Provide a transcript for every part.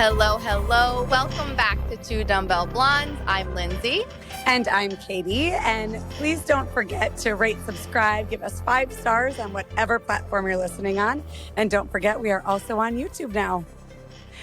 Hello, hello. Welcome back to Two Dumbbell Blondes. I'm Lindsay. And I'm Katie. And please don't forget to rate, subscribe, give us 5 stars on whatever platform you're listening on. And don't forget, we are also on YouTube now.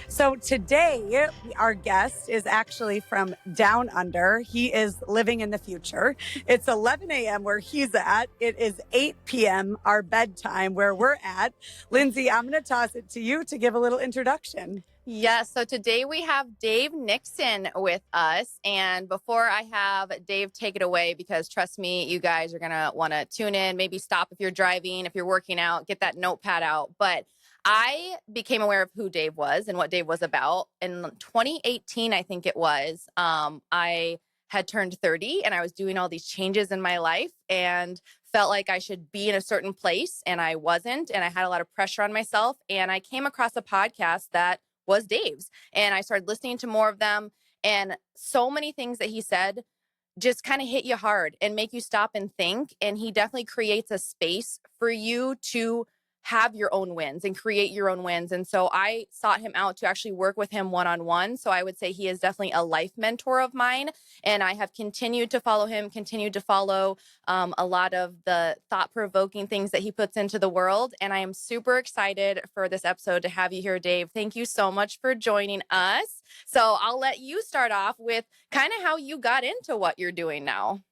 So today, our guest is actually from Down Under. He is living in the future. It's 11 a.m. where he's at. It is 8 p.m., our bedtime, where we're at. Lindsay, I'm going to toss it to you to give a little introduction. Yes, so today we have Dave Nixon with us. And before I have Dave take it away, because trust me, you guys are going to want to tune in, maybe stop if you're driving, if you're working out, get that notepad out. But I became aware of who Dave was and what Dave was about in 2018, I think it was. I had turned 30 and I was doing all these changes in my life and felt like I should be in a certain place, and I wasn't. And I had a lot of pressure on myself. And I came across a podcast that was Dave's. And I started listening to more of them. And so many things that he said just kind of hit you hard and make you stop and think. And he definitely creates a space for you to have your own wins and create your own wins. And so I sought him out to actually work with him one-on-one. So I would say he is definitely a life mentor of mine. And I have continued to follow him, continued to follow a lot of the thought-provoking things that he puts into the world. And I am super excited for this episode to have you here, Dave. Thank you so much for joining us. So I'll let you start off with kind of how you got into what you're doing now.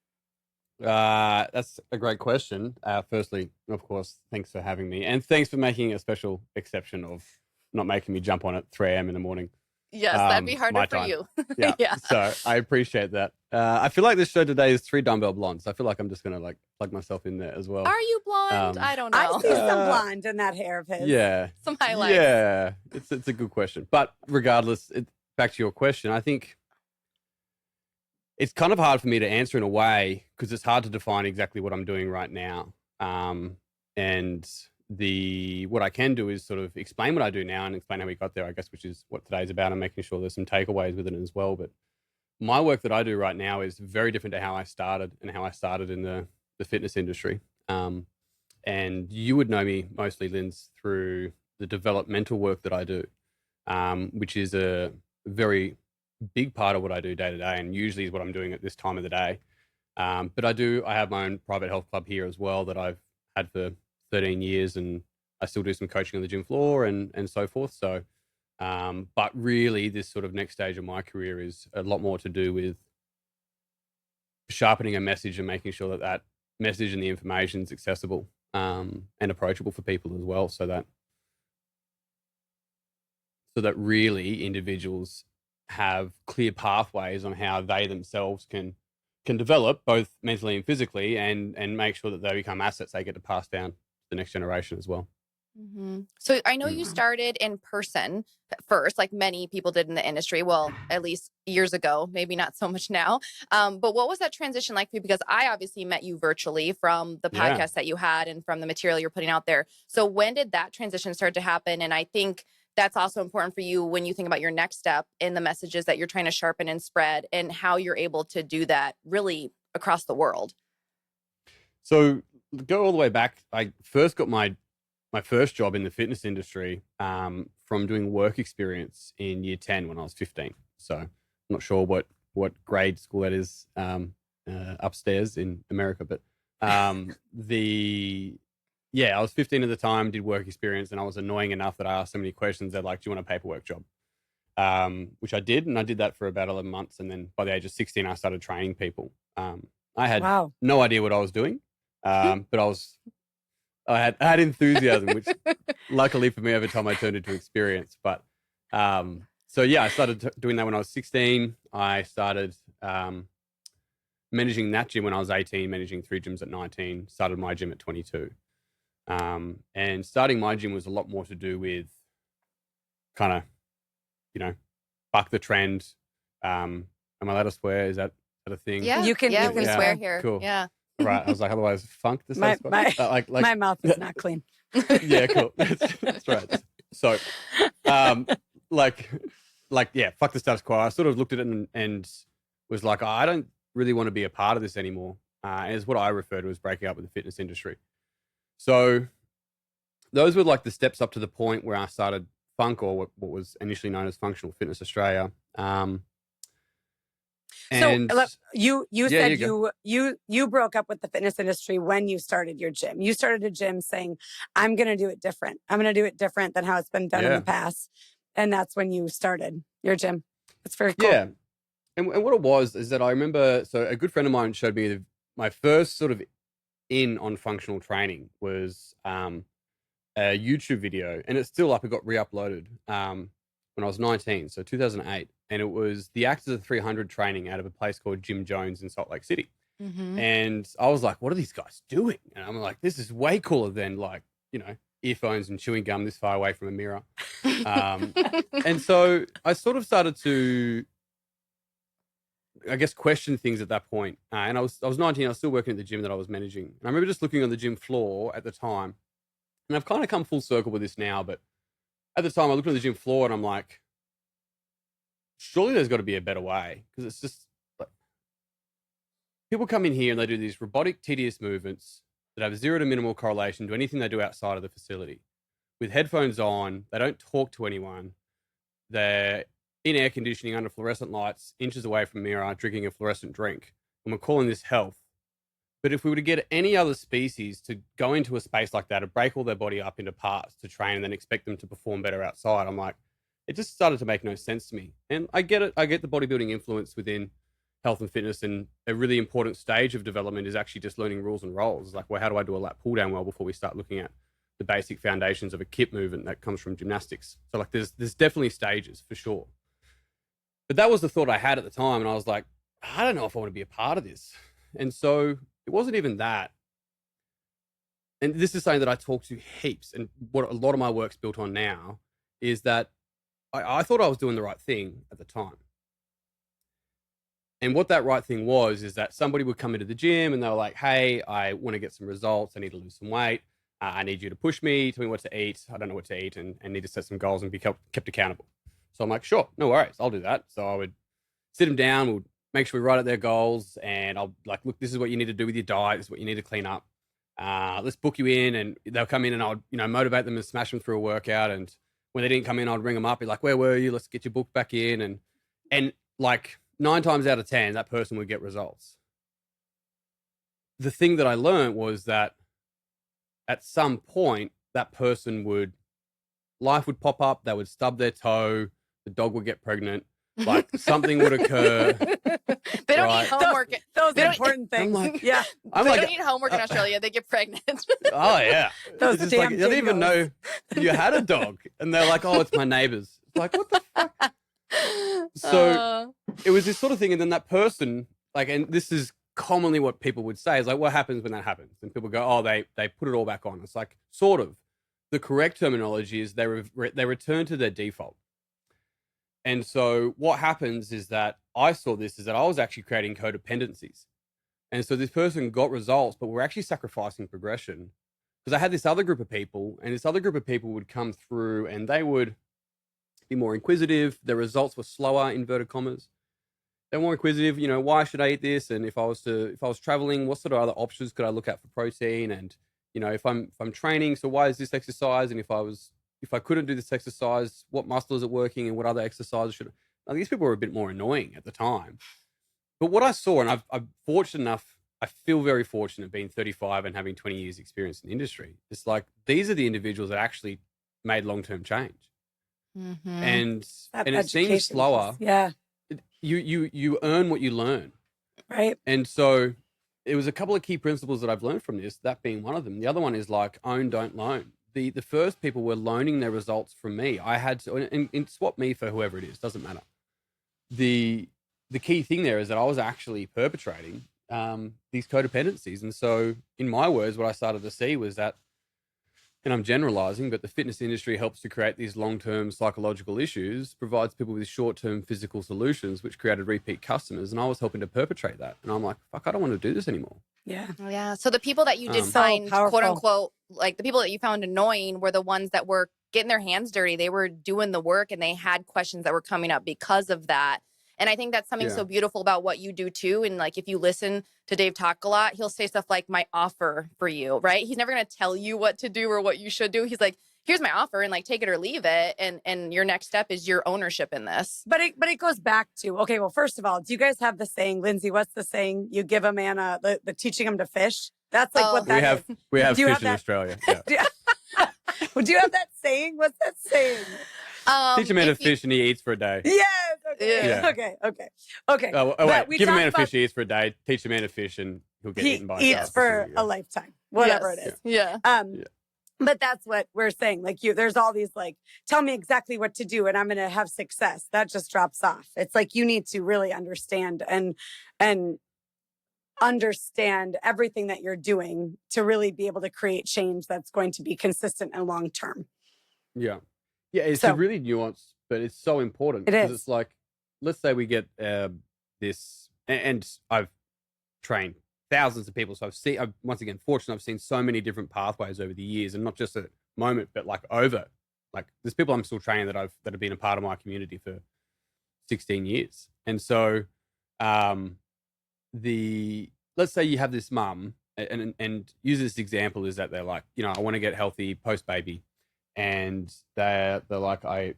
That's a great question. Firstly, of course, thanks for having me. And thanks for making a special exception of not making me jump on at 3 a.m. in the morning. Yes, that'd be harder for you. Yeah. Yeah. So I appreciate that. I feel like this show today is 3 dumbbell blondes. I feel like I'm just going to plug myself in there as well. Are you blonde? I don't know. I see some blonde in that hair of his. Yeah. Some highlights. Yeah. It's a good question. But regardless, back to your question, I think it's kind of hard for me to answer in a way because it's hard to define exactly what I'm doing right now. And what I can do is sort of explain what I do now and explain how we got there, I guess, which is what today's about, and making sure there's some takeaways with it as well. But my work that I do right now is very different to how I started in the fitness industry. And you would know me mostly, Linz, through the developmental work that I do, which is a very big part of what I do day to day, and usually is what I'm doing at this time of the day. But I have my own private health club here as well that I've had for 13 years, and I still do some coaching on the gym floor and so forth. So, but really this sort of next stage of my career is a lot more to do with sharpening a message and making sure that message and the information is accessible and approachable for people as well. So that really individuals have clear pathways on how they themselves can develop both mentally and physically, and make sure that they become assets they get to pass down to the next generation as well. Mm-hmm. So I know you started in person first, like many people did in the industry. Well, at least years ago, maybe not so much now. But what was that transition like for you? Because I obviously met you virtually from the podcast that you had and from the material you're putting out there. So when did that transition start to happen? And I think that's also important for you when you think about your next step in the messages that you're trying to sharpen and spread, and how you're able to do that really across the world. So go all the way back. I first got my first job in the fitness industry from doing work experience in year 10 when I was 15. So I'm not sure what grade school that is upstairs in America, but I was 15 at the time, did work experience, and I was annoying enough that I asked so many questions. They're like, do you want a paperwork job? Which I did, and I did that for about 11 months. And then by the age of 16, I started training people. I had no idea what I was doing, but I had enthusiasm, which luckily for me over time I turned into experience. But I started doing that when I was 16. I started managing that gym when I was 18, managing 3 gyms at 19, started my gym at 22. And starting my gym was a lot more to do with kind of, buck the trend. Am I allowed to swear? Is that a thing? Yeah, you can swear here. Cool. Yeah. Right. I was like, otherwise funk this. My mouth is not clean. Yeah, cool. That's right. So, fuck the status quo. I sort of looked at it and was like, I don't really want to be a part of this anymore. Is what I refer to as breaking up with the fitness industry. So those were like the steps up to the point where I started Funk, or what was initially known as Functional Fitness Australia. So you Yeah, said you broke up with the fitness industry when you started your gym. You started a gym saying, I'm going to do it different. I'm going to do it different than how it's been done in the past. And that's when you started your gym. It's very cool. Yeah. And what it was is that I remember, so a good friend of mine showed me my first sort of in on functional training was a YouTube video, and it's still up. It got re-uploaded when I was 19, so 2008. And it was the Actors of 300 training out of a place called Jim Jones in Salt Lake City. Mm-hmm. And I was like, what are these guys doing? And I'm like, this is way cooler than, like, you know, earphones and chewing gum this far away from a mirror. And so I sort of started to, I guess, question things at that point. And I was 19. I was still working at the gym that I was managing. And I remember just looking on the gym floor at the time. And I've kind of come full circle with this now, but at the time I looked at the gym floor and I'm like, surely there's got to be a better way, because it's just like people come in here and they do these robotic, tedious movements that have zero to minimal correlation to anything they do outside of the facility. With headphones on, they don't talk to anyone. They're in air conditioning under fluorescent lights, inches away from a mirror, drinking a fluorescent drink. And we're calling this health. But if we were to get any other species to go into a space like that and break all their body up into parts to train and then expect them to perform better outside, I'm like, it just started to make no sense to me. And I get it. I get the bodybuilding influence within health and fitness, and a really important stage of development is actually just learning rules and roles. It's like, well, how do I do a lat pull down well before we start looking at the basic foundations of a kip movement that comes from gymnastics? So like there's definitely stages for sure. But that was the thought I had at the time. And I was like, I don't know if I want to be a part of this. And so it wasn't even that. And this is something that I talk to heaps, and what a lot of my work's built on now is that I thought I was doing the right thing at the time. And what that right thing was is that somebody would come into the gym and they were like, hey, I want to get some results. I need to lose some weight. I need you to push me, tell me what to eat. I don't know what to eat, and need to set some goals and be kept accountable. So I'm like, sure, no worries, I'll do that. So I would sit them down, we'd make sure we write out their goals, and I'll like, look, this is what you need to do with your diet. This is what you need to clean up. Let's book you in. And they'll come in and I'll, motivate them and smash them through a workout. And when they didn't come in, I'd ring them up, be like, where were you? Let's get your book back in. And like 9 times out of 10, that person would get results. The thing that I learned was that at some point, that person life would pop up, they would stub their toe, the dog would get pregnant, like something would occur. They don't need homework. Those important things. Like, they don't need homework in Australia. They get pregnant. Oh, yeah. Those it's damn like, they didn't even know you had a dog. And they're like, oh, it's my neighbor's. Like, what the fuck? So it was this sort of thing. And then that person, like, and this is commonly what people would say, is like, what happens when that happens? And people go, oh, they put it all back on. It's like, sort of. The correct terminology is they return to their default. And so what happens is that I saw this is that I was actually creating codependencies. And so this person got results, but we're actually sacrificing progression. Because I had this other group of people, and this other group of people would come through and they would be more inquisitive. Their results were slower, inverted commas. They're more inquisitive, why should I eat this? And if I was traveling, what sort of other options could I look at for protein? And, if I'm training, so why is this exercise? And if I couldn't do this exercise, what muscle is it working, and what other exercises should I? Now, these people were a bit more annoying at the time. But what I saw, and I'm fortunate enough, I feel very fortunate being 35 and having 20 years experience in the industry. It's like, these are the individuals that actually made long-term change. Mm-hmm. And it seems slower. Yeah. You earn what you learn. Right. And so it was a couple of key principles that I've learned from this, that being one of them. The other one is like, own, don't loan. The first people were loaning their results from me. I had to, and swap me for whoever it is, doesn't matter. The key thing there is that I was actually perpetrating these codependencies. And so in my words, what I started to see was that, and I'm generalizing, but the fitness industry helps to create these long-term psychological issues, provides people with short-term physical solutions, which created repeat customers. And I was helping to perpetrate that. And I'm like, fuck, I don't want to do this anymore. Yeah. Yeah. So the people that you did find, quote unquote, like the people that you found annoying were the ones that were getting their hands dirty. They were doing the work and they had questions that were coming up because of that. And I think that's something so beautiful about what you do too. And like, if you listen to Dave talk a lot, he'll say stuff like, my offer for you, right? He's never going to tell you what to do or what you should do. He's like, here's my offer and like take it or leave it. And your next step is your ownership in this. But it goes back to, okay, well, first of all, do you guys have the saying, Lindsay, what's the saying? You give a man the teaching him to fish. That's like what that is. We have Do you fish have in that? Australia. Yeah. Well, do you have that saying? What's that saying? Teach a man to fish and he eats for a day. Yes. Okay. Yeah. Okay. Wait. We Give a talked man a about fish, he eats for a day. Teach a man to fish and he'll get eaten by a he shark. eats for a lifetime, whatever Yes. it is. Yeah. But that's what we're saying. Like there's all these like, tell me exactly what to do and I'm going to have success. That just drops off. It's like you need to really understand and understand everything that you're doing to really be able to create change that's going to be consistent and long term. Yeah. Yeah, it's a really nuanced, but it's so important. It is. It's like, let's say we get this, and I've trained thousands of people. So I'm once again, fortunate, I've seen so many different pathways over the years, and not just at moment, but like there's people I'm still training that have been a part of my community for 16 years. And so let's say you have this mum and use this example is that they're like, I want to get healthy post baby. And they're like, I'll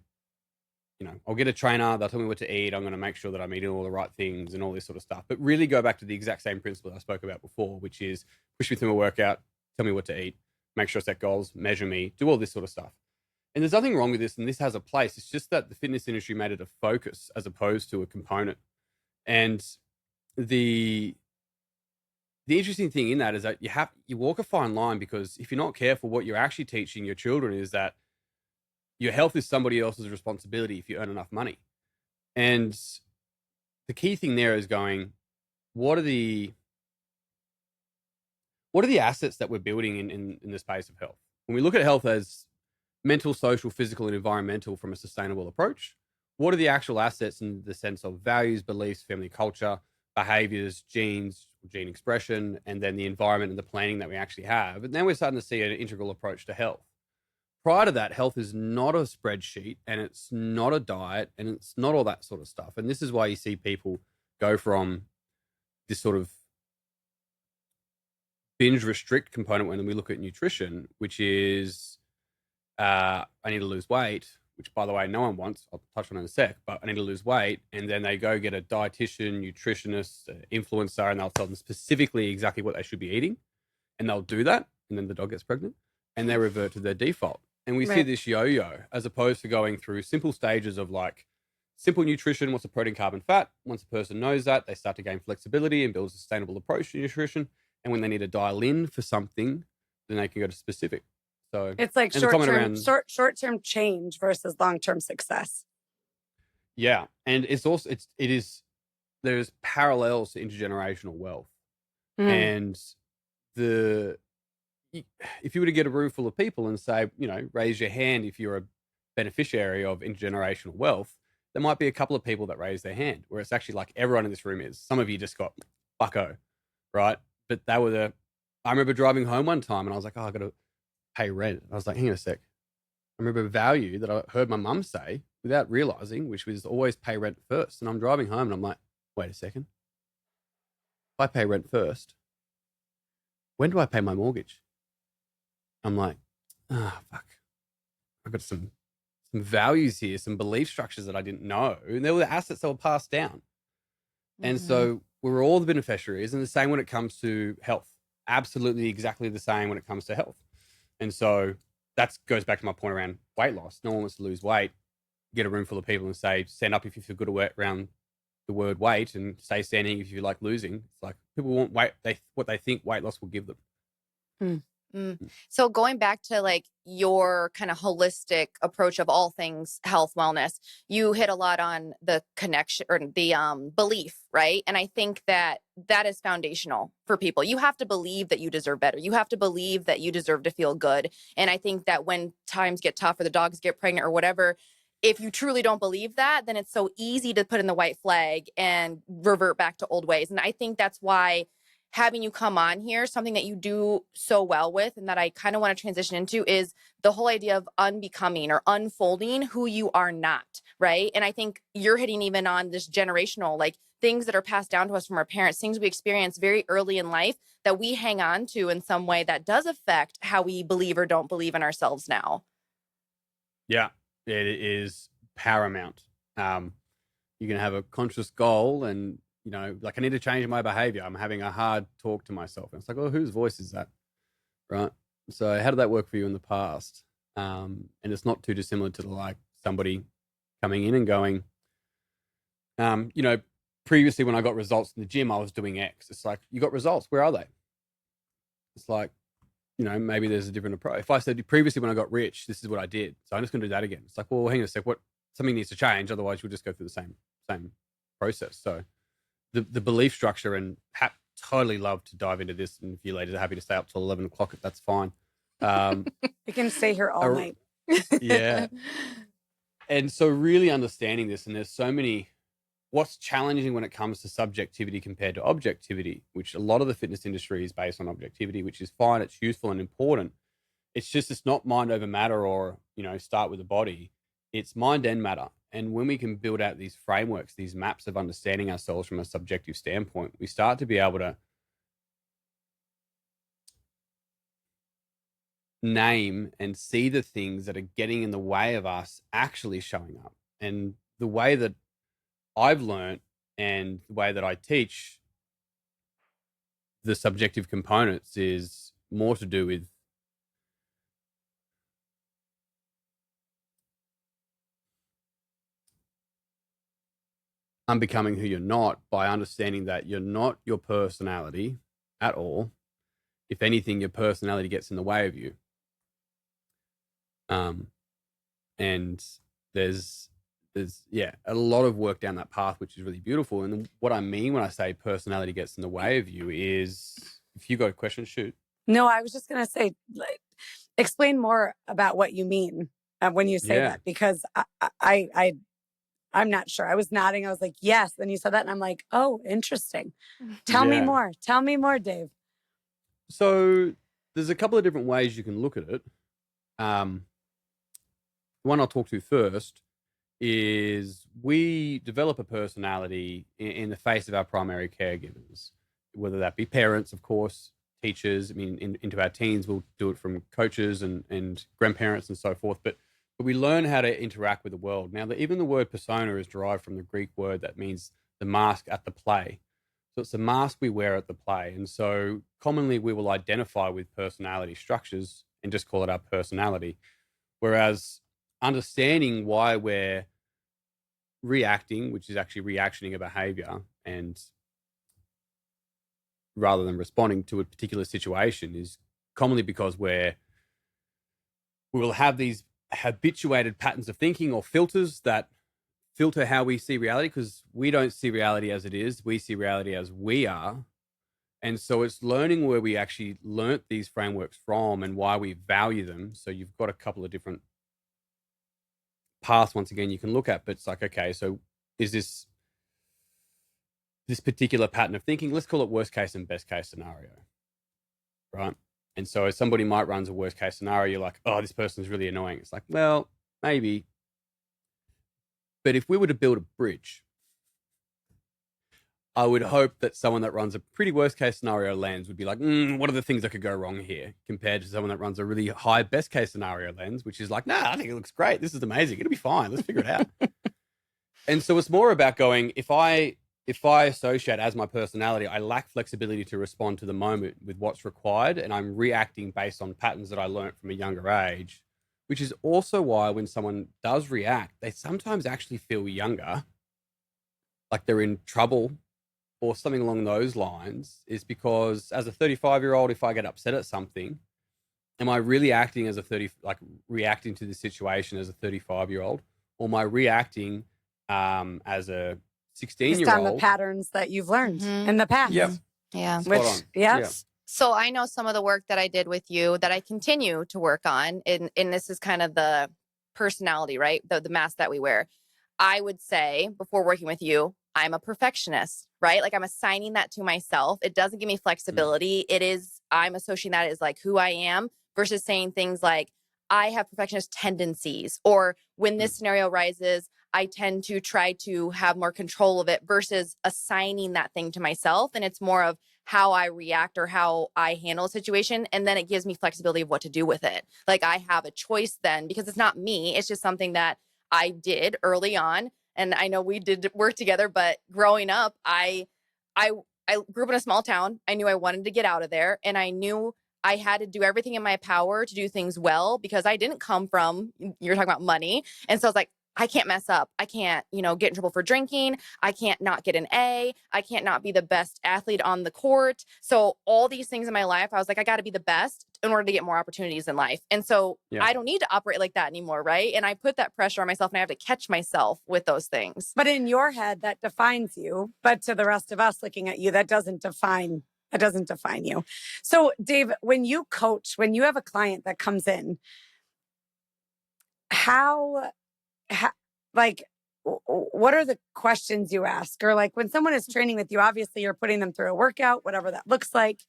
get a trainer. They'll tell me what to eat. I'm going to make sure that I'm eating all the right things and all this sort of stuff. But really go back to the exact same principle I spoke about before, which is push me through my workout, tell me what to eat, make sure I set goals, measure me, do all this sort of stuff. And there's nothing wrong with this, and this has a place. It's just that the fitness industry made it a focus as opposed to a component. And the interesting thing in that is that you walk a fine line, because if you're not careful, what you're actually teaching your children is that your health is somebody else's responsibility if you earn enough money. And the key thing there is going, what are the assets that we're building in the space of health? When we look at health as mental, social, physical, and environmental from a sustainable approach, what are the actual assets in the sense of values, beliefs, family culture, behaviors, genes, gene expression, and then the environment and the planning that we actually have? And then we're starting to see an integral approach to health. Prior to that, health is not a spreadsheet, and it's not a diet, and it's not all that sort of stuff. And this is why you see people go from this sort of binge restrict component when we look at nutrition, which is I need to lose weight, which, by the way, no one wants. I'll touch on it in a sec, but I need to lose weight. And then they go get a dietitian, nutritionist, influencer, and they'll tell them specifically exactly what they should be eating. And they'll do that. And then the dog gets pregnant and they revert to their default. And we see this yo-yo as opposed to going through simple stages of like simple nutrition. What's the protein, carb, fat? Once a person knows that, they start to gain flexibility and build a sustainable approach to nutrition. And when they need to dial in for something, then they can go to specific. So it's like short-term change versus long-term success. Yeah. And there's parallels to intergenerational wealth. And if you were to get a room full of people and say, raise your hand if you're a beneficiary of intergenerational wealth, there might be a couple of people that raise their hand, where it's actually like everyone in this room is. Some of you just got bucko, right? But I remember driving home one time and I was like, I got to pay rent. I was like, hang on a sec. I remember a value that I heard my mum say without realizing, which was always pay rent first. And I'm driving home and I'm like, wait a second. If I pay rent first, when do I pay my mortgage? I'm like, fuck. I've got some values here, some belief structures that I didn't know. And they were the assets that were passed down. And so we're all the beneficiaries, and the same when it comes to health. Absolutely exactly the same when it comes to health. And so that goes back to my point around weight loss. No one wants to lose weight. Get a room full of people and say, stand up if you feel good around the word weight, and stay standing if you like losing. It's like people want weight, what they think weight loss will give them. So going back to like your kind of holistic approach of all things health, wellness, you hit a lot on the connection or the belief, right? And I think that is foundational for people. You have to believe that you deserve better. You have to believe that you deserve to feel good. And I think that when times get tough or the dogs get pregnant or whatever, if you truly don't believe that, then it's so easy to put in the white flag and revert back to old ways. And I think that's why having you come on here, something that you do so well with and that I kind of want to transition into is the whole idea of unbecoming or unfolding who you are not, right? And I think you're hitting even on this generational, like things that are passed down to us from our parents, things we experience very early in life that we hang on to in some way that does affect how we believe or don't believe in ourselves now. Yeah, it is paramount. You can have a conscious goal and, you know, like I need to change my behavior. I'm having a hard talk to myself. And it's like, oh, whose voice is that? Right. So how did that work for you in the past? And it's not too dissimilar to like somebody coming in and going, you know, previously when I got results in the gym, I was doing X. It's like, you got results. Where are they? It's like, you know, maybe there's a different approach. If I said previously when I got rich, this is what I did. So I'm just going to do that again. It's like, well, hang on a sec. Something needs to change. Otherwise you'll just go through the same process. So the belief structure, and totally love to dive into this. And if you ladies are happy to stay up till 11 o'clock, that's fine. We can stay here all night. Yeah. And so really understanding this, and there's so many, what's challenging when it comes to subjectivity compared to objectivity, which a lot of the fitness industry is based on objectivity, which is fine. It's useful and important. It's just, it's not mind over matter or, you know, start with the body. It's mind and matter. And when we can build out these frameworks, these maps of understanding ourselves from a subjective standpoint, we start to be able to name and see the things that are getting in the way of us actually showing up. And the way that I've learned and the way that I teach the subjective components is more to do with unbecoming who you're not, by understanding that you're not your personality at all. If anything, your personality gets in the way of you. And there's a lot of work down that path, which is really beautiful. And what I mean when I say personality gets in the way of you is, if you got a question, shoot. No, I was just going to say, like, explain more about what you mean when you say that, because I'm not sure. I was nodding. I was like, yes. Then you said that and I'm like, oh, interesting. Tell me more. Tell me more, Dave. So there's a couple of different ways you can look at it. The one I'll talk to first is we develop a personality in the face of our primary caregivers, whether that be parents, of course, teachers. I mean, into our teens, we'll do it from coaches and grandparents and so forth. But we learn how to interact with the world. Now, even the word persona is derived from the Greek word that means the mask at the play. So it's the mask we wear at the play. And so commonly we will identify with personality structures and just call it our personality. Whereas understanding why we're reacting, which is actually reactioning a behavior, and rather than responding to a particular situation, is commonly because we will have these habituated patterns of thinking or filters that filter how we see reality, because we don't see reality as it is. We see reality as we are. And so it's learning where we actually learnt these frameworks from and why we value them. So you've got a couple of different paths, once again, you can look at, but it's like, okay, so is this particular pattern of thinking, let's call it worst case and best case scenario, right? And so somebody might run a worst case scenario, you're like, oh, this person's really annoying. It's like, well, maybe. But if we were to build a bridge, I would hope that someone that runs a pretty worst case scenario lens would be like, what are the things that could go wrong here, compared to someone that runs a really high best case scenario lens, which is like, I think it looks great. This is amazing. It'll be fine. Let's figure it out. And so it's more about going, if I associate as my personality, I lack flexibility to respond to the moment with what's required, and I'm reacting based on patterns that I learned from a younger age, which is also why when someone does react, they sometimes actually feel younger, like they're in trouble or something along those lines, is because as a 35-year-old, if I get upset at something, am I really acting as reacting to the situation as a 35-year-old, or am I reacting as a 16-year-old? Based on the patterns that you've learned in the past. Yep. Yeah. So I know some of the work that I did with you that I continue to work on, and this is kind of the personality, right? The mask that we wear. I would say before working with you, I'm a perfectionist, right? Like I'm assigning that to myself. It doesn't give me flexibility. I'm associating that as like who I am, versus saying things like, I have perfectionist tendencies, or when this scenario arises, I tend to try to have more control of it, versus assigning that thing to myself. And it's more of, how I react or how I handle a situation. And then it gives me flexibility of what to do with it. Like I have a choice then, because it's not me. It's just something that I did early on. And I know we did work together, but growing up, I grew up in a small town. I knew I wanted to get out of there, and I knew I had to do everything in my power to do things well, because I didn't come from, you're talking about money. And so I was like, I can't mess up. I can't, get in trouble for drinking. I can't not get an A. I can't not be the best athlete on the court. So all these things in my life, I was like, I got to be the best in order to get more opportunities in life. And so I don't need to operate like that anymore, right? And I put that pressure on myself, and I have to catch myself with those things. But in your head, that defines you. But to the rest of us looking at you, that doesn't define you. So Dave, when you coach, when you have a client that comes in, what are the questions you ask? Or like when someone is training with you, obviously you're putting them through a workout, whatever that looks like.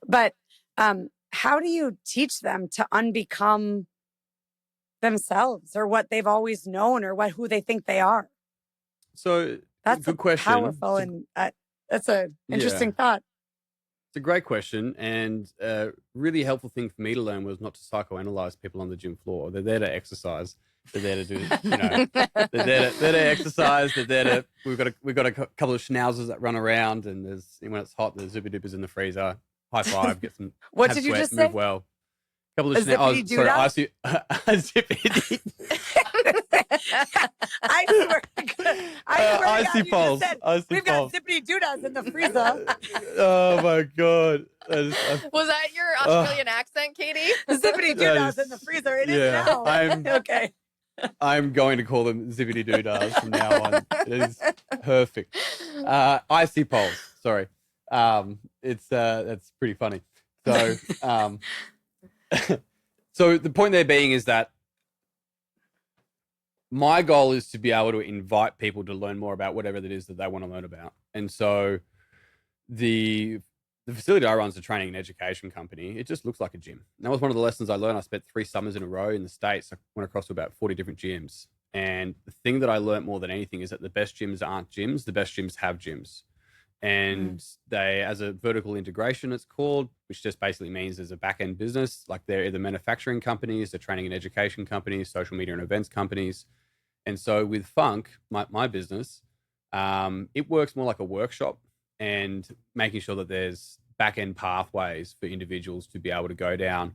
But how do you teach them to unbecome themselves, or what they've always known, or who they think they are? So that's good question. Powerful, and that's an interesting thought. It's a great question, and a really helpful thing for me to learn was not to psychoanalyze people on the gym floor. They're there to exercise. They're there to do, they're there to exercise. They're there to. We've got a couple of schnauzers that run around, and when it's hot, there's zippy doopers in the freezer. High five, get some. What did you just say? Move well. Couple of schnauzers. Zippity. I swear icy balls. We've got zippity doodas in the freezer. Oh my god! Was that your Australian accent, Katie? Zippity doodas in the freezer. It is now. Okay. I'm going to call them zippity doodas from now on. It is perfect. Icy poles. Sorry. That's pretty funny. So, so the point there being is that my goal is to be able to invite people to learn more about whatever it is that they want to learn about. And so the facility I run is a training and education company. It just looks like a gym. And that was one of the lessons I learned. I spent 3 summers in a row in the States. I went across to about 40 different gyms. And the thing that I learned more than anything is that the best gyms aren't gyms. The best gyms have gyms. And they, as a vertical integration, it's called, which just basically means there's a back-end business. Like they're either manufacturing companies, they're training and education companies, social media and events companies. And so with Funk, my business, it works more like a workshop, and making sure that there's back-end pathways for individuals to be able to go down.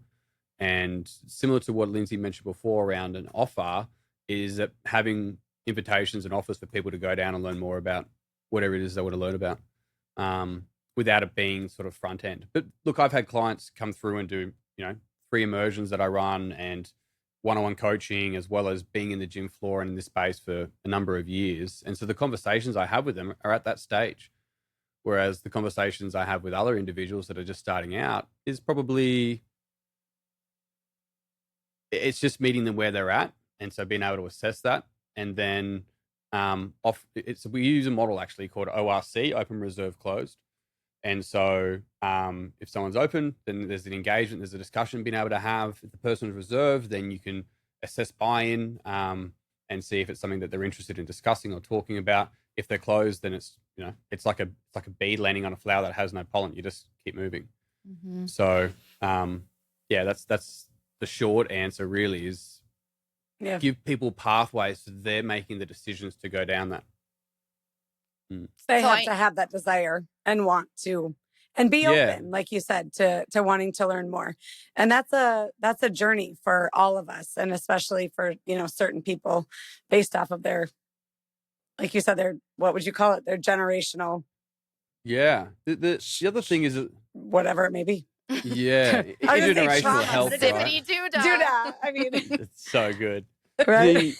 And similar to what Lindsay mentioned before around an offer, is that having invitations and offers for people to go down and learn more about whatever it is they want to learn about, without it being sort of front end. But look, I've had clients come through and do, 3 immersions that I run and one-on-one coaching, as well as being in the gym floor and in this space for a number of years. And so the conversations I have with them are at that stage. Whereas the conversations I have with other individuals that are just starting out is probably, it's just meeting them where they're at. And so being able to assess that. And then we use a model actually called ORC, open, reserve, closed. And so if someone's open, then there's an engagement, there's a discussion being able to have. If the person's reserved, then you can assess buy-in and see if it's something that they're interested in discussing or talking about. If they're closed, then it's, it's like a bee landing on a flower that has no pollen. You just keep moving. Mm-hmm. So that's the short answer really is give people pathways so they're making the decisions to go down that. They have to have that desire and want to, and be open, like you said, to wanting to learn more. And that's a journey for all of us, and especially for, certain people based off of their, like you said, their, what would you call it? Their generational. Yeah. The other thing is whatever it may be. Yeah. Intergenerational health. Right? Doodah. I mean, it's so good. Right?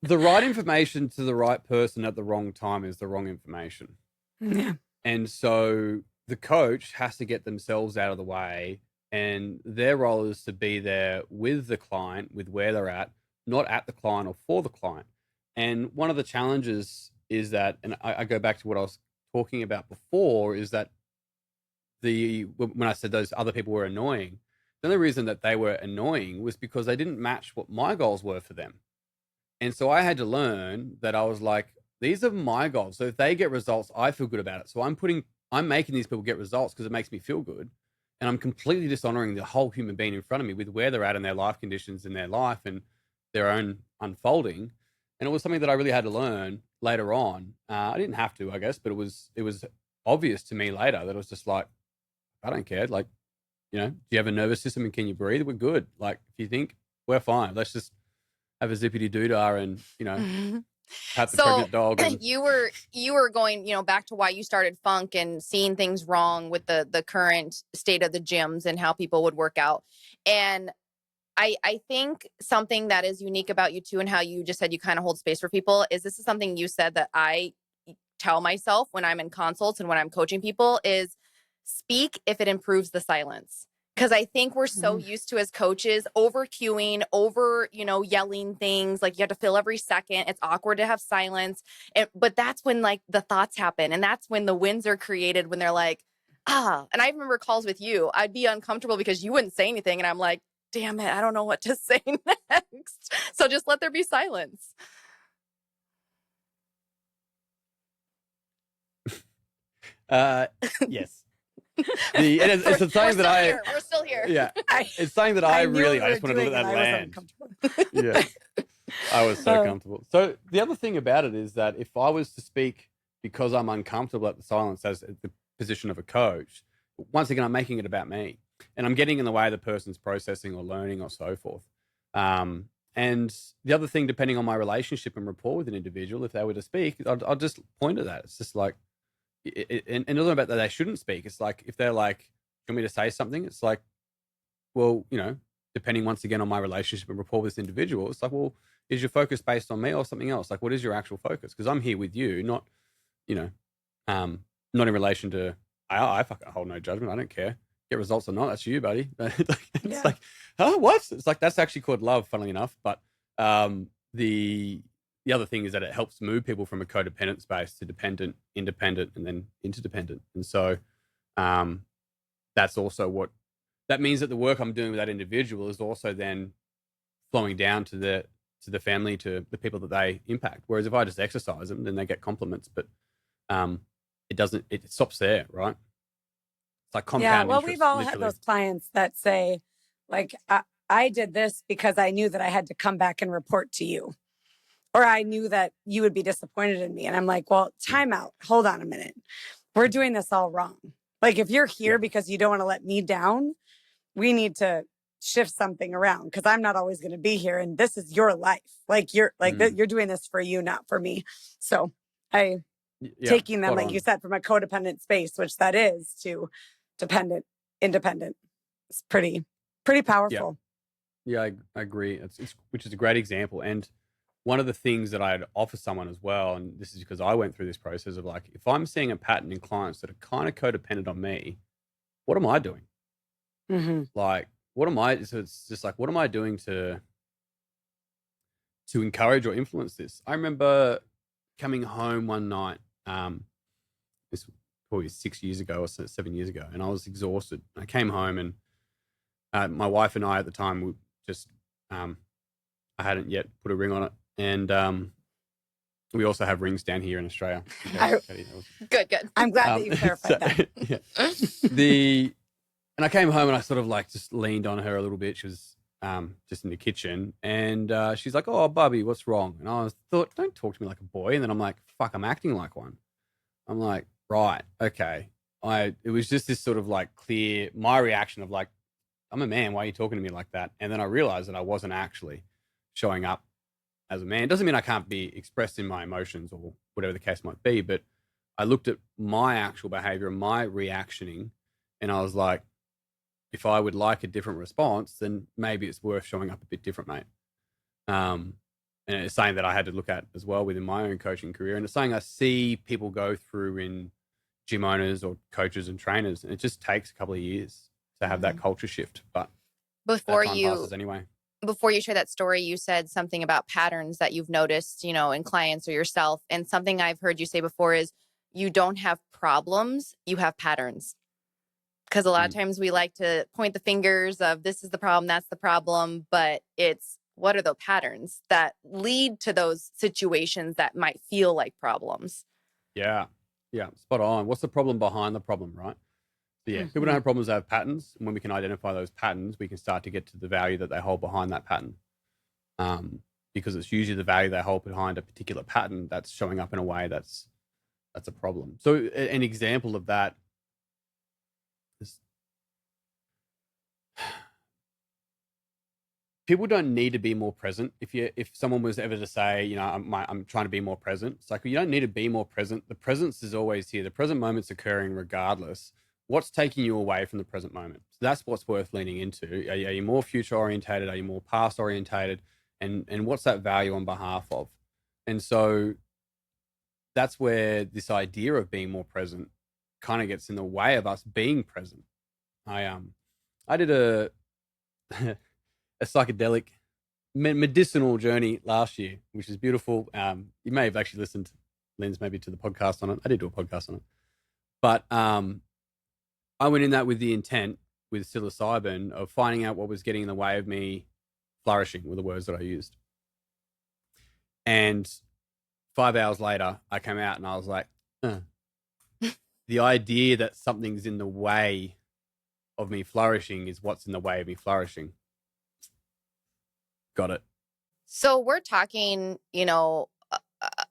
The right information to the right person at the wrong time is the wrong information. Yeah. And so the coach has to get themselves out of the way, and their role is to be there with the client, with where they're at, not at the client or for the client. And one of the challenges is that, and I go back to what I was talking about before, is that when I said those other people were annoying, the only reason that they were annoying was because they didn't match what my goals were for them. And so I had to learn that I was like, these are my goals. So if they get results, I feel good about it. So I'm putting I'm making these people get results because it makes me feel good. And I'm completely dishonoring the whole human being in front of me with where they're at in their life conditions in their life and their own unfolding. And it was something that I really had to learn later on. I didn't have to, I guess, but it was obvious to me later that it was just like, I don't care. Like, do you have a nervous system and can you breathe? We're good. Like, if you think, we're fine. Let's just have a zippity doodah and, pat the pregnant dog. And... you were going, back to why you started Funk and seeing things wrong with the current state of the gyms and how people would work out. And I think something that is unique about you too, and how you just said you kind of hold space for people, is this is something you said that I tell myself when I'm in consults and when I'm coaching people is speak if it improves the silence. Because I think we're so used to, as coaches, over cueing, over, yelling things. Like, you have to fill every second. It's awkward to have silence. But that's when, like, the thoughts happen. And that's when the wins are created, when they're like, And I remember calls with you. I'd be uncomfortable because you wouldn't say anything. And I'm like, damn it, I don't know what to say next. So just let there be silence. Yes. It's a thing that we're still here. Yeah, it's something that I just wanted to let that land. Yeah, I was so comfortable. So the other thing about it is that if I was to speak because I'm uncomfortable at the silence as the position of a coach, once again, I'm making it about me, and I'm getting in the way of the person's processing or learning or so forth. And the other thing, depending on my relationship and rapport with an individual, if they were to speak, I'll just point at that. It's just like. And not about that they shouldn't speak. It's like, if they're like, "Do you want me to say something?" It's like, well, depending once again on my relationship and rapport with this individual, it's like, well, is your focus based on me or something else? Like, what is your actual focus? Because I'm here with you, not in relation to, I fucking hold no judgment. I don't care. Get results or not, that's you, buddy. It's like, oh, what? It's like, that's actually called love, funnily enough. But the other thing is that it helps move people from a codependent space to dependent, independent, and then interdependent. And so that's also that means, that the work I'm doing with that individual is also then flowing down to the family, to the people that they impact. Whereas if I just exercise them, then they get compliments, but it stops there, right? It's like compound interest, we've all literally. had those clients that say, like, I did this because I knew that I had to come back and report to you. Or I knew that you would be disappointed in me. And I'm like, well, time out. Hold on a minute. We're doing this all wrong. Like, if you're here because you don't want to let me down, we need to shift something around, because I'm not always going to be here. And this is your life. Like, you're doing this for you, not for me. So taking them, like you said, from a codependent space, which that is, to dependent, independent, it's pretty powerful. Yeah, I agree. It's which is a great example. And one of the things that I'd offer someone as well, and this is because I went through this process of, like, if I'm seeing a pattern in clients that are kind of codependent on me, what am I doing? Like, what am I? So it's just like, what am I doing to encourage or influence this? I remember coming home one night, this was probably 6 years ago or 7 years ago, and I was exhausted. I came home, and my wife and I at the time were just, I hadn't yet put a ring on it. And we also have rings down here in Australia. Good. I'm glad that you clarified that. Yeah. And I came home and I sort of like just leaned on her a little bit. She was just in the kitchen, and she's like, "Oh, Bubby, what's wrong?" And I thought, "Don't talk to me like a boy." And then I'm like, "Fuck, I'm acting like one." I'm like, "Right, okay." It was just this sort of like clear, my reaction of like, "I'm a man. Why are you talking to me like that?" And then I realized that I wasn't actually showing up as a man. It doesn't mean I can't be expressed in my emotions or whatever the case might be, but I looked at my actual behavior and my reactioning, and I was like, if I would like a different response, then maybe it's worth showing up a bit different, mate. And it's something that I had to look at as well within my own coaching career. And it's something I see people go through in gym owners or coaches and trainers. And it just takes a couple of years to have that culture shift. But before that time passes anyway. Before you share that story, you said something about patterns that you've noticed, in clients or yourself. And something I've heard you say before is you don't have problems, you have patterns. Because a lot of times we like to point the fingers of this is the problem, that's the problem. But it's what are the patterns that lead to those situations that might feel like problems? Yeah. Yeah, spot on. What's the problem behind the problem, right? So yeah, people don't have problems, they have patterns. And when we can identify those patterns, we can start to get to the value that they hold behind that pattern. Because it's usually the value they hold behind a particular pattern that's showing up in a way that's a problem. So an example of that is people don't need to be more present. If someone was ever to say, you know, I'm trying to be more present, it's like, well, you don't need to be more present. The presence is always here. The present moment's occurring regardless. What's taking you away from the present moment? So that's what's worth leaning into. Are you more future orientated? Are you more past orientated? And what's that value on behalf of? And so that's where this idea of being more present kind of gets in the way of us being present. I did a psychedelic medicinal journey last year, which is beautiful. You may have actually listened, Linz, maybe to the podcast on it. I did do a podcast on it. But I went in that with the intent with psilocybin of finding out what was getting in the way of me flourishing, were the words that I used. And 5 hours later, I came out and I was like, the idea that something's in the way of me flourishing is what's in the way of me flourishing. Got it. So we're talking, you know,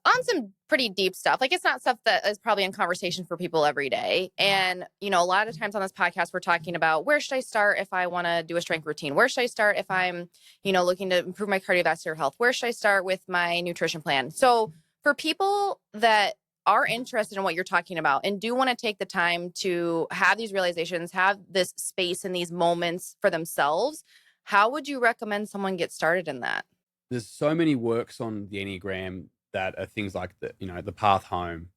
on some pretty deep stuff. Like, it's not stuff that is probably in conversation for people every day. And, you know, a lot of times on this podcast, we're talking about where should I start if I want to do a strength routine? Where should I start if I'm, you know, looking to improve my cardiovascular health? Where should I start with my nutrition plan? So for people that are interested in what you're talking about and do want to take the time to have these realizations, have this space and these moments for themselves, how would you recommend someone get started in that? There's so many works on the Enneagram that are things like the path home.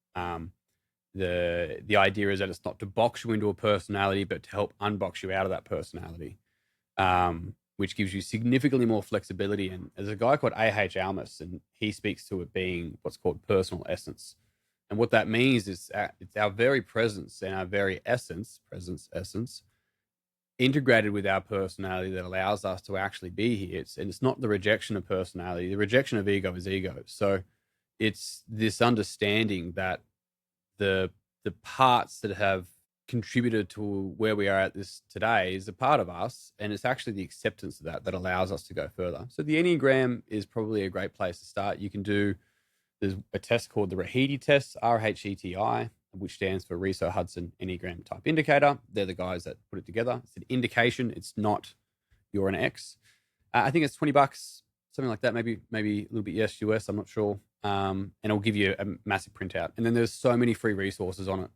The idea is that it's not to box you into a personality, but to help unbox you out of that personality, which gives you significantly more flexibility. And there's a guy called A.H. Almas, and he speaks to it being what's called personal essence. And what that means is it's our very presence and our very essence, integrated with our personality that allows us to actually be here. It's not the rejection of personality. The rejection of ego is ego. So it's this understanding that the parts that have contributed to where we are at this today is a part of us, and it's actually the acceptance of that allows us to go further. So the Enneagram is probably a great place to start. There's a test called the RHETI test, RHETI, which stands for Riso Hudson Enneagram Type Indicator. They're the guys that put it together. It's an indication. It's not you're an X. I think it's $20, something like that. Maybe a little bit US. I'm not sure. And it'll give you a massive printout. And then there's so many free resources on it.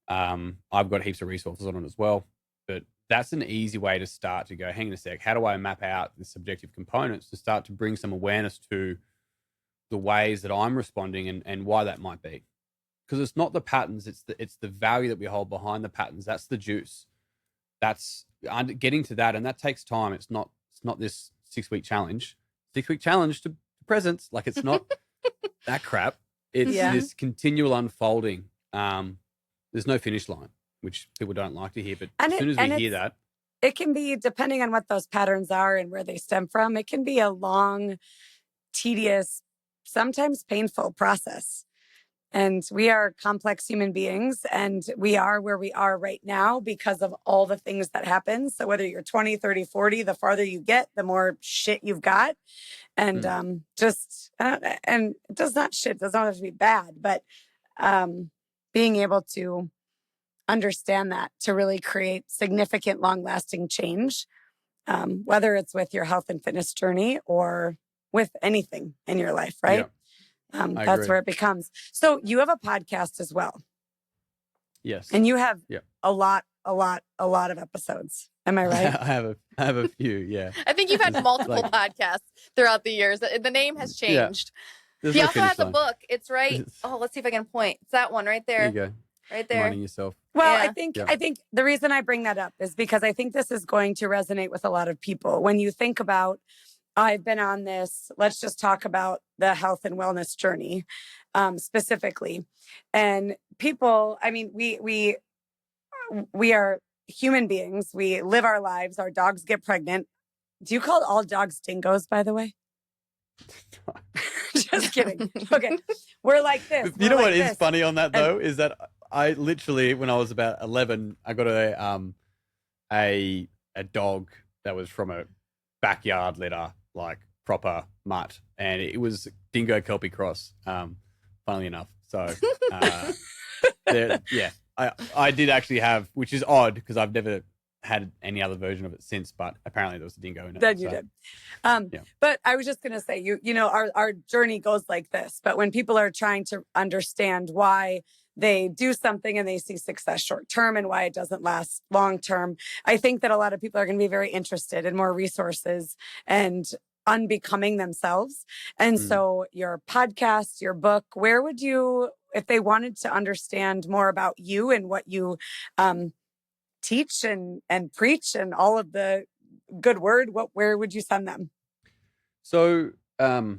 I've got heaps of resources on it as well. But that's an easy way to start to go, hang on a sec, how do I map out the subjective components to start to bring some awareness to the ways that I'm responding and why that might be? Because it's not the patterns, it's the value that we hold behind the patterns. That's the juice. That's getting to that, and that takes time. It's not this 6-week challenge. 6-week challenge to presence. Like, it's not that crap. It's this continual unfolding. There's no finish line, which people don't like to hear. But as soon as we hear that, it can be, depending on what those patterns are and where they stem from, it can be a long, tedious, sometimes painful process. And we are complex human beings, and we are where we are right now because of all the things that happen. So whether you're 20, 30, 40, the farther you get, the more shit you've got. And and it does not have to be bad, but being able to understand that to really create significant, long-lasting change, whether it's with your health and fitness journey or with anything in your life, right? Yeah. That's agree. where it becomes. So you have a podcast as well. Yes. And you have a lot of episodes. Am I right? I have a few, yeah. I think you've had multiple podcasts throughout the years. The name has changed. Yeah. He also has a book. It's right. Oh, let's see if I can point. It's that one right there. There you go. Right there. Reminding yourself. Well, I think the reason I bring that up is because I think this is going to resonate with a lot of people. When you think about, I've been on this, let's just talk about the health and wellness journey specifically. And people, I mean, we are human beings. We live our lives. Our dogs get pregnant. Do you call all dogs dingoes, by the way? Just kidding. Okay. We're like this. You know We're what like is this. funny on that though is that I literally, when I was about 11, I got a dog that was from a backyard litter, like proper mutt, and it was dingo kelpie cross. Funnily enough, so I did actually have, which is odd because I've never had any other version of it since, but apparently there was a dingo in it. Then you did. But I was just going to say, you know, our journey goes like this, but when people are trying to understand why they do something and they see success short term and why it doesn't last long term, I think that a lot of people are going to be very interested in more resources and unbecoming themselves. And so your podcast, your book, where would you, if they wanted to understand more about you and what you teach and preach and all of the good word, where would you send them? So I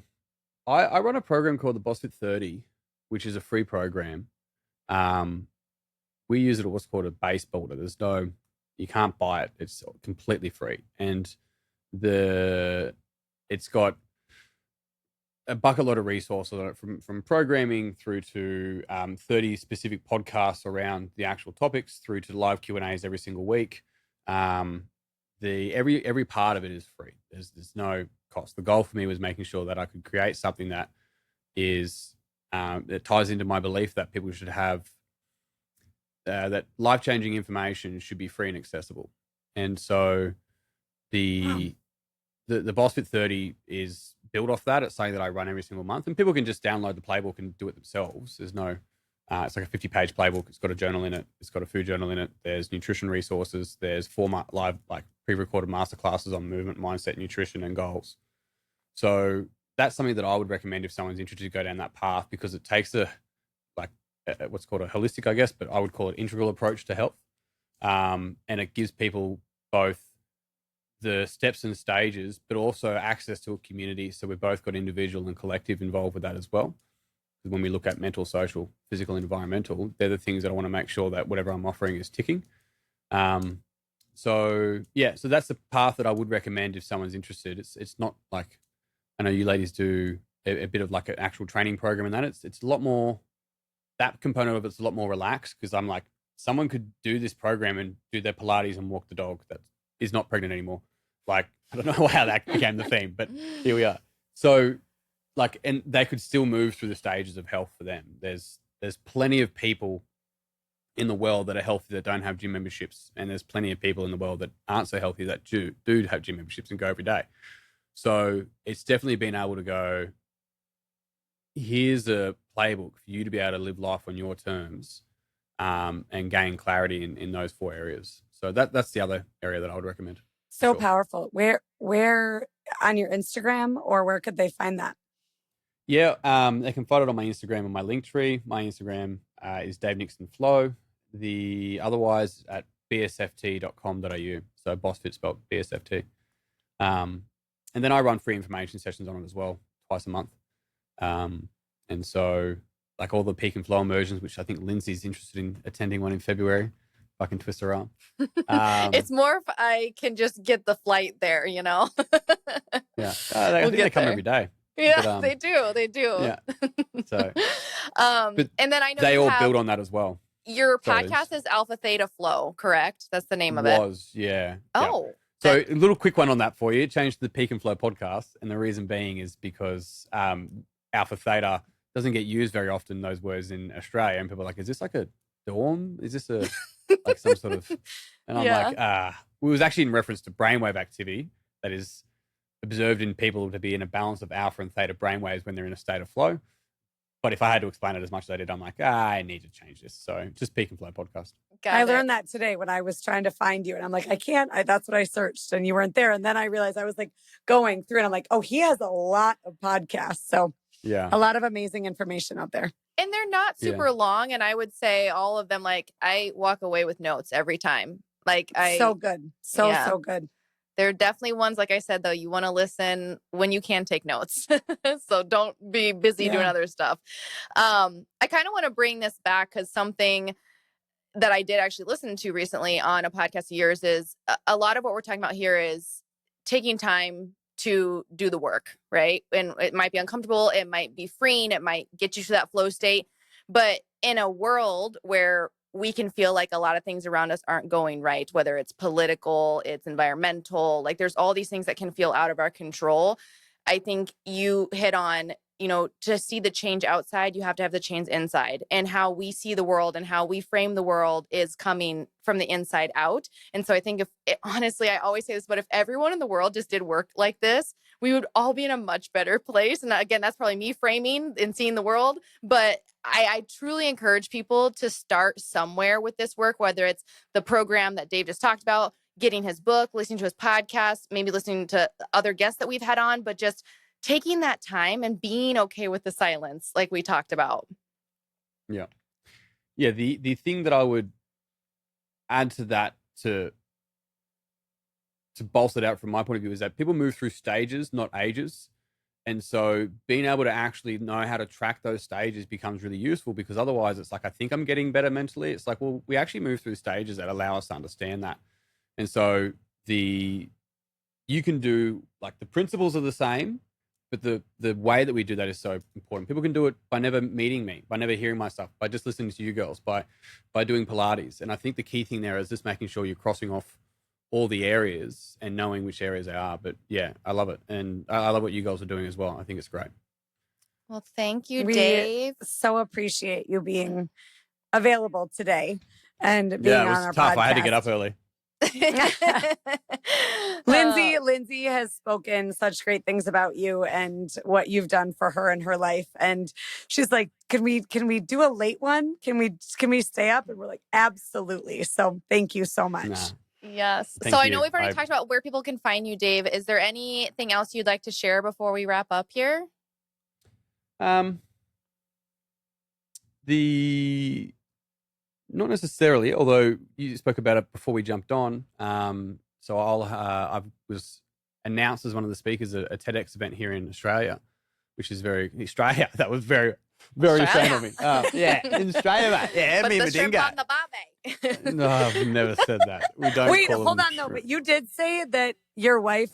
run a program called the BSFT 30, which is a free program. We use it at what's called a base builder. You can't buy it. It's completely free. And it's got a bucket load of resources on it, from programming through to 30 specific podcasts around the actual topics, through to live Q&As every single week. Every part of it is free. There's no cost. The goal for me was making sure that I could create something that is that ties into my belief that people should have that life-changing information should be free and accessible. And so the BSFT 30 is built off that. It's something that I run every single month, and people can just download the playbook and do it themselves. There's no, it's like a 50-page playbook. It's got a journal in it. It's got a food journal in it. There's nutrition resources. There's 4 live, like pre-recorded masterclasses on movement, mindset, nutrition, and goals. So that's something that I would recommend if someone's interested to go down that path, because it takes what's called a holistic, I guess, but I would call it integral approach to health. And it gives people both the steps and stages, but also access to a community. So we've both got individual and collective involved with that as well. Because when we look at mental, social, physical, and environmental, they're the things that I want to make sure that whatever I'm offering is ticking. So that's the path that I would recommend if someone's interested. It's not like, I know you ladies do a bit of like an actual training program and that. It's a lot more, that component of it's a lot more relaxed, because I'm like, someone could do this program and do their Pilates and walk the dog that is not pregnant anymore. Like, I don't know how that became the theme, but here we are. So like, and they could still move through the stages of health for them. There's plenty of people in the world that are healthy that don't have gym memberships, and there's plenty of people in the world that aren't so healthy that do have gym memberships and go every day. So it's definitely been able to go, here's a playbook for you to be able to live life on your terms, and gain clarity in those 4 areas. So that's the other area that I would recommend. So powerful. Where on your Instagram, or where could they find that? Yeah, they can find it on my Instagram and my Linktree. My Instagram is Dave Nixon Flow. Otherwise at bsft.com.au. So BSFT spelled BSFT. And then I run free information sessions on it as well, twice a month. And so like all the peak and flow immersions, which I think Lindsay's interested in attending one in February. I can twist her arm. It's more if I can just get the flight there, you know? Yeah. They come every day. Yeah, but, they do. Yeah. So, and then I know they all build on that as well. Your podcast is Alpha Theta Flow, correct? That's the name of it. Yeah. Oh. Yeah. So a little quick one on that for you. Changed to the Peak and Flow podcast. And the reason being is because Alpha Theta doesn't get used very often, those words in Australia. And people are like, is this like a dorm? Is this a like some sort of, and I'm like, it was actually in reference to brainwave activity that is observed in people to be in a balance of alpha and theta brainwaves when they're in a state of flow. But if I had to explain it as much as I did, I'm like, I need to change this. So just Peak and Flow podcast. I learned that today when I was trying to find you, and I'm like, I can't, that's what I searched and you weren't there. And then I realized I was like going through and I'm like, oh, he has a lot of podcasts. So yeah, a lot of amazing information out there. And they're not super long. And I would say all of them, like I walk away with notes every time. Like so good. So good. There are definitely ones, like I said, though, you want to listen when you can take notes. So don't be busy doing other stuff. I kind of want to bring this back because something that I did actually listen to recently on a podcast of yours is a lot of what we're talking about here is taking time to do the work, right? And it might be uncomfortable, it might be freeing, it might get you to that flow state. But in a world where we can feel like a lot of things around us aren't going right, whether it's political, it's environmental, like there's all these things that can feel out of our control. I think you hit on, to see the change outside, you have to have the change inside. And how we see the world and how we frame the world is coming from the inside out. And so I think honestly, I always say this, but if everyone in the world just did work like this, we would all be in a much better place. And again, that's probably me framing and seeing the world. But I truly encourage people to start somewhere with this work, whether it's the program that Dave just talked about, getting his book, listening to his podcast, maybe listening to other guests that we've had on, but just taking that time and being okay with the silence, like we talked about. Yeah. Yeah. The thing that I would add to that to bolster it out from my point of view is that people move through stages, not ages. And so being able to actually know how to track those stages becomes really useful, because otherwise it's like, I think I'm getting better mentally. It's like, well, we actually move through stages that allow us to understand that. And so you can do, like, the principles are the same, but the way that we do that is so important. People can do it by never meeting me, by never hearing my stuff, by just listening to you girls, by doing Pilates. And I think the key thing there is just making sure you're crossing off all the areas and knowing which areas they are. But yeah, I love it. And I love what you girls are doing as well. I think it's great. Well, thank you, We Dave. so appreciate you being available today and being Yeah, it was on our tough. podcast. I had to get up early. Lindsay has spoken such great things about you and what you've done for her in her life. And she's like, can we do a late one? Can we stay up? And we're like, absolutely. So thank you so much. Nah. Yes. Thank So I you. know we've already talked about where people can find you, Dave. Is there anything else you'd like to share before we wrap up here? Not necessarily, although you spoke about it before we jumped on. So I was announced as one of the speakers at a TEDx event here in Australia, which is Australia. That was very Australian of me. Yeah, in Australia, mate. Yeah, Put me the and shrimp dingo. on the barbie. No, I've never said that. We don't. Wait, call hold them on though. shrimp. But you did say that your wife,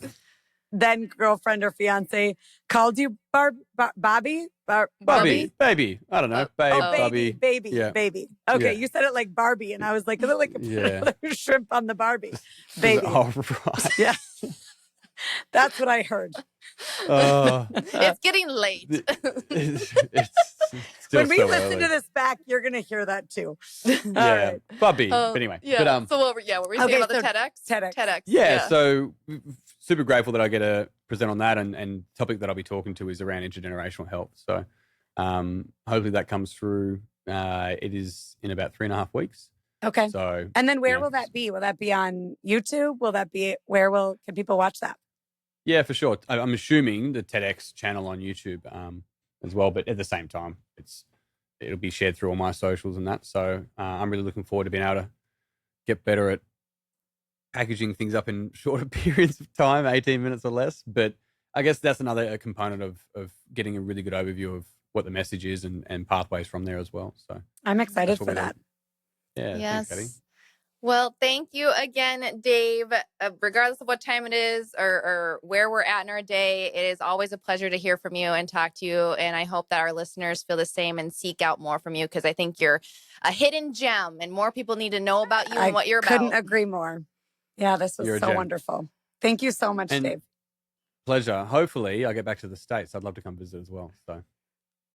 then girlfriend or fiance, called you Bobby? Bobby, baby. I don't know, babe, Bobby. Baby. Yeah. Baby. Okay, Yeah. you said it like Barbie, and I was like, is it like a shrimp on the Barbie? Baby. Oh, right. Yeah. That's what I heard. It's getting late. It's still When we so listen early. to this back, you're going to hear that too. Yeah, right. Bobby. But anyway, Yeah. but So what were you saying about the TEDx? TEDx. yeah, so super grateful that I get to present on that, and topic that I'll be talking to is around intergenerational health. So hopefully that comes through. It is in about 3.5 weeks. Okay. So And then where will that be? Will that be on YouTube? Will that be can people watch that? yeah, for sure. I'm assuming the TEDx channel on YouTube as well, but at the same time, it'll be shared through all my socials and that. So I'm really looking forward to being able to get better at packaging things up in shorter periods of time, 18 minutes or less. But I guess that's another component of getting a really good overview of what the message is and pathways from there as well. So I'm excited that's what for we do. that. Yeah, Yes. thanks, Katie. Well, thank you again, Dave. Regardless of what time it is or where we're at in our day, it is always a pleasure to hear from you and talk to you. And I hope that our listeners feel the same and seek out more from you, because I think you're a hidden gem and more people need to know about you and what you're about. Couldn't agree more. Yeah, this was You're a so gem. wonderful. Thank you so much, And Dave. Pleasure. Hopefully I get back to the States. I'd love to come visit as well. So